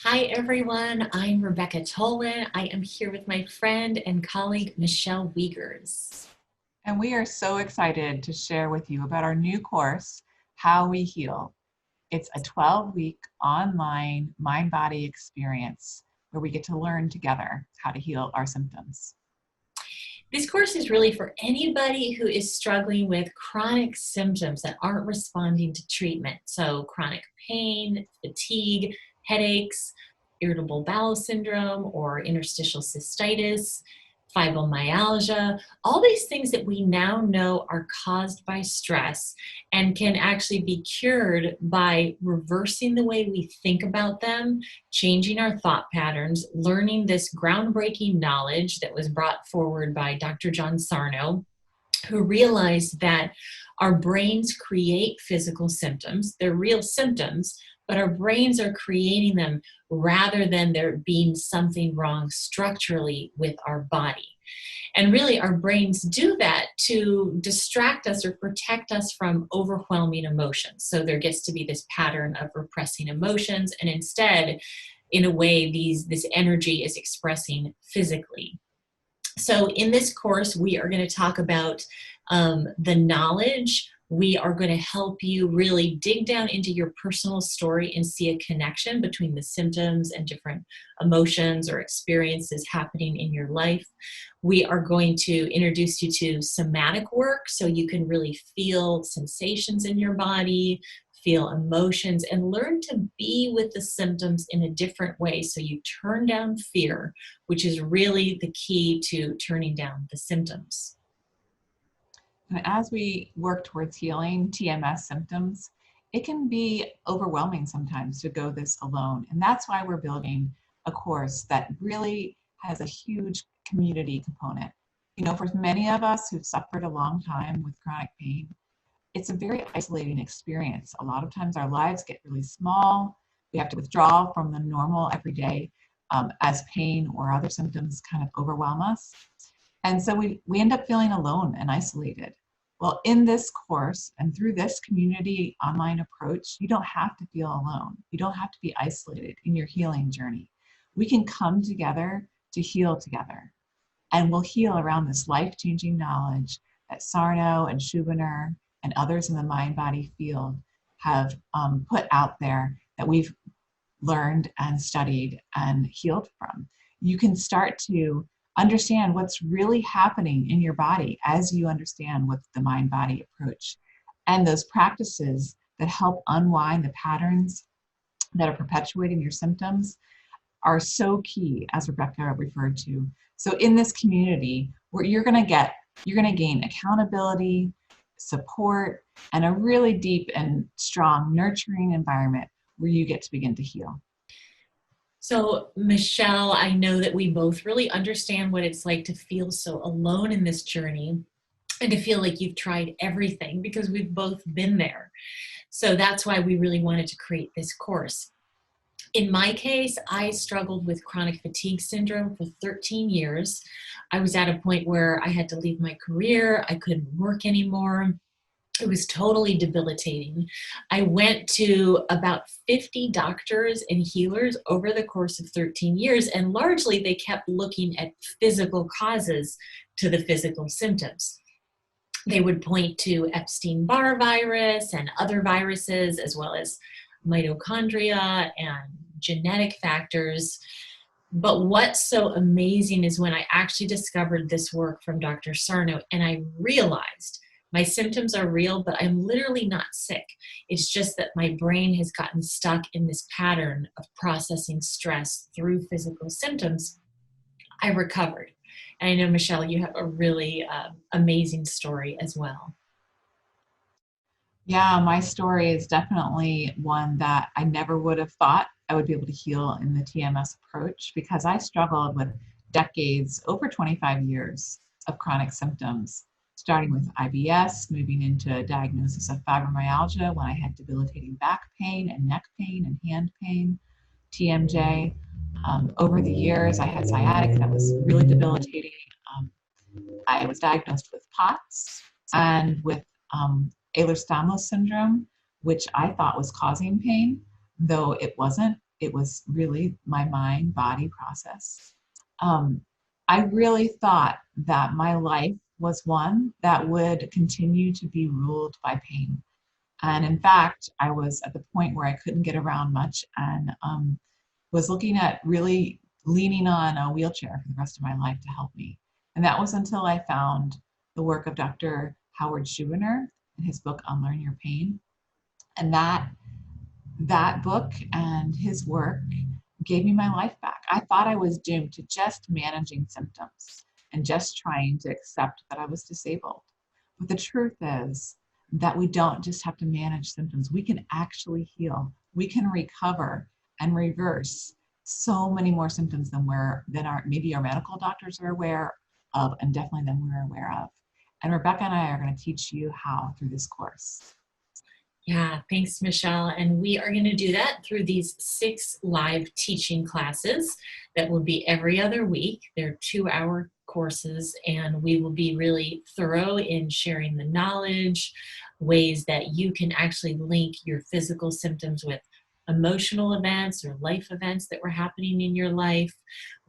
Hi everyone, I'm Rebecca Tolin. I am here with my friend and colleague Michelle Wiegers. And we are so excited to share with you about our new course, How We Heal. It's a 12-week online mind-body experience where we get to learn together how to heal our symptoms. This course is really for anybody who is struggling with chronic symptoms that aren't responding to treatment. So chronic pain, fatigue, headaches, irritable bowel syndrome, or interstitial cystitis, fibromyalgia, all these things that we now know are caused by stress and can actually be cured by reversing the way we think about them, changing our thought patterns, learning this groundbreaking knowledge that was brought forward by Dr. John Sarno, who realized that our brains create physical symptoms. They're real symptoms, but our brains are creating them rather than there being something wrong structurally with our body. And really, our brains do that to distract us or protect us from overwhelming emotions. So there gets to be this pattern of repressing emotions, and instead, in a way, this energy is expressing physically. So in this course, we are going to talk about the knowledge. We are going to help you really dig down into your personal story and see a connection between the symptoms and different emotions or experiences happening in your life. We are going to introduce you to somatic work so you can really feel sensations in your body, feel emotions, and learn to be with the symptoms in a different way. So you turn down fear, which is really the key to turning down the symptoms. And as we work towards healing TMS symptoms, it can be overwhelming sometimes to go this alone. And that's why we're building a course that really has a huge community component. You know, for many of us who've suffered a long time with chronic pain, it's a very isolating experience. A lot of times our lives get really small. We have to withdraw from the normal everyday as pain or other symptoms kind of overwhelm us. And so we end up feeling alone and isolated. Well, in this course and through this community online approach, you don't have to feel alone. You don't have to be isolated in your healing journey. We can come together to heal together. And we'll heal around this life-changing knowledge that Sarno and Schubiner and others in the mind-body field have put out there that we've learned and studied and healed from. You can start to understand what's really happening in your body as you understand what's the mind-body approach. And those practices that help unwind the patterns that are perpetuating your symptoms are so key, as Rebecca referred to. So in this community, where you're gonna gain accountability, support, and a really deep and strong nurturing environment where you get to begin to heal. So, Michelle, I know that we both really understand what it's like to feel so alone in this journey and to feel like you've tried everything because we've both been there. So that's why we really wanted to create this course. In my case, I struggled with chronic fatigue syndrome for 13 years. I was at a point where I had to leave my career. I couldn't work anymore. It was totally debilitating. I went to about 50 doctors and healers over the course of 13 years, and largely they kept looking at physical causes to the physical symptoms. They would point to Epstein-Barr virus and other viruses, as well as mitochondria and genetic factors. But what's so amazing is when I actually discovered this work from Dr. Sarno, and I realized my symptoms are real, but I'm literally not sick. It's just that my brain has gotten stuck in this pattern of processing stress through physical symptoms. I recovered. And I know, Michelle, you have a really amazing story as well. Yeah, my story is definitely one that I never would have thought I would be able to heal in the TMS approach because I struggled with decades, over 25 years of chronic symptoms, starting with IBS, moving into a diagnosis of fibromyalgia when I had debilitating back pain and neck pain and hand pain, TMJ. Over the years, I had sciatic that was really debilitating. Um, I was diagnosed with POTS and with Ehlers-Danlos syndrome, which I thought was causing pain, though it wasn't. it was really my mind body process. Um, I really thought that my life was one that would continue to be ruled by pain. And in fact, I was at the point where I couldn't get around much and was looking at really leaning on a wheelchair for the rest of my life to help me. And that was until I found the work of Dr. Howard Schubiner in his book, Unlearn Your Pain. And that book and his work gave me my life back. I thought I was doomed to just managing symptoms and just trying to accept that I was disabled. But the truth is that we don't just have to manage symptoms. We can actually heal. We can recover and reverse so many more symptoms than maybe our medical doctors are aware of, and definitely than we're aware of. And Rebecca and I are going to teach you how through this course. Yeah, thanks, Michelle. And we are going to do that through these 6 live teaching classes that will be every other week. They're 2-hour courses, and we will be really thorough in sharing the knowledge, ways that you can actually link your physical symptoms with emotional events or life events that were happening in your life.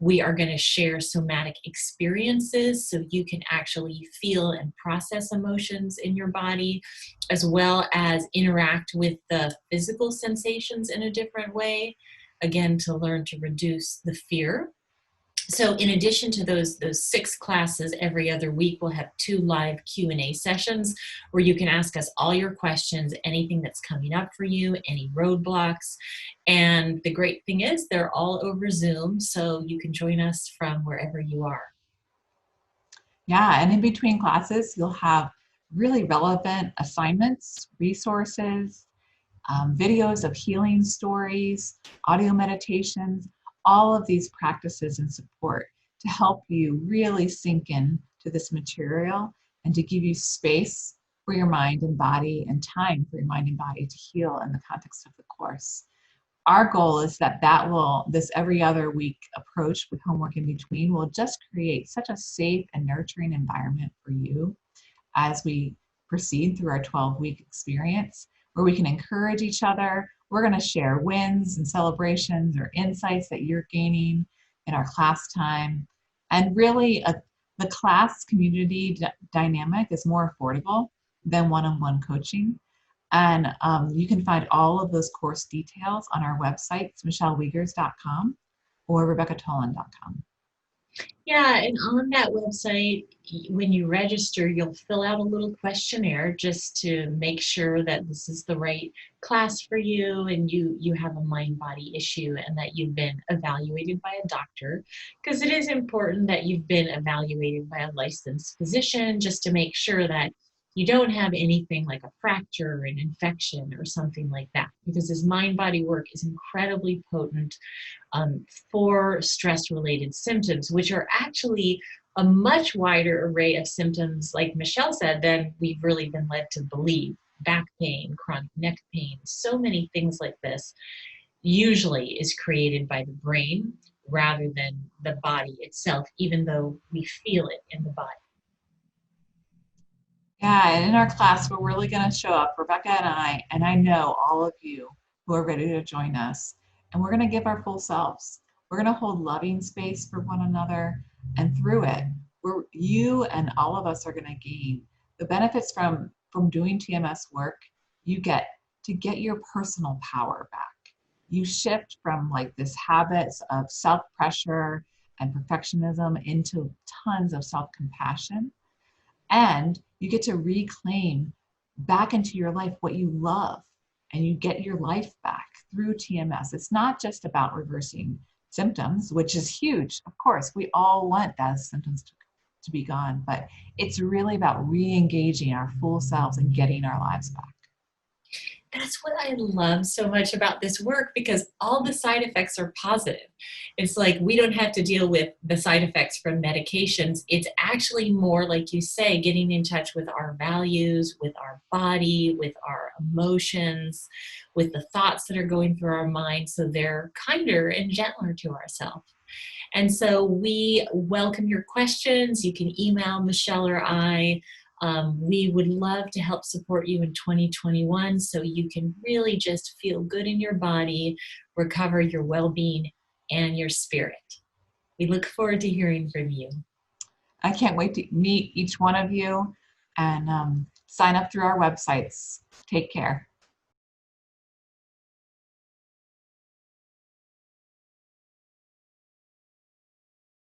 We are going to share somatic experiences so you can actually feel and process emotions in your body, as well as interact with the physical sensations in a different way, again, to learn to reduce the fear. So in addition to those 6 classes every other week, we'll have 2 live Q&A sessions where you can ask us all your questions, anything that's coming up for you, any roadblocks. And the great thing is they're all over Zoom, so you can join us from wherever you are. Yeah, and in between classes, you'll have really relevant assignments, resources, videos of healing stories, audio meditations, all of these practices and support to help you really sink in to this material and to give you space for your mind and body and time for your mind and body to heal in the context of the course. Our goal is that this every other week approach with homework in between will just create such a safe and nurturing environment for you as we proceed through our 12-week experience, where we can encourage each other. We're going to share wins and celebrations or insights that you're gaining in our class time. And really, the class community dynamic is more affordable than one-on-one coaching. And you can find all of those course details on our website, michellewiegers.com or rebeccatolin.com. Yeah, and on that website, when you register, you'll fill out a little questionnaire just to make sure that this is the right class for you and you have a mind-body issue and that you've been evaluated by a doctor, because it is important that you've been evaluated by a licensed physician just to make sure that you don't have anything like a fracture or an infection or something like that, because this mind-body work is incredibly potent for stress-related symptoms, which are actually a much wider array of symptoms, like Michelle said, than we've really been led to believe. Back pain, chronic neck pain, so many things like this usually is created by the brain rather than the body itself, even though we feel it in the body. Yeah, and in our class, we're really going to show up, Rebecca and I know all of you who are ready to join us. And we're going to give our full selves. We're going to hold loving space for one another. And through it, you and all of us are going to gain the benefits from doing TMS work. You get to get your personal power back. You shift from like this habits of self-pressure and perfectionism into tons of self-compassion. And you get to reclaim back into your life what you love, and you get your life back through TMS. It's not just about reversing symptoms, which is huge. Of course, we all want those symptoms to be gone, but it's really about re-engaging our full selves and getting our lives back. That's what I love so much about this work, because all the side effects are positive. It's like we don't have to deal with the side effects from medications. It's actually more, like you say, getting in touch with our values, with our body, with our emotions, with the thoughts that are going through our mind, so they're kinder and gentler to ourselves. And so we welcome your questions. You can email Michelle or I. We would love to help support you in 2021 so you can really just feel good in your body, recover your well-being and your spirit. We look forward to hearing from you. I can't wait to meet each one of you and sign up through our websites. Take care.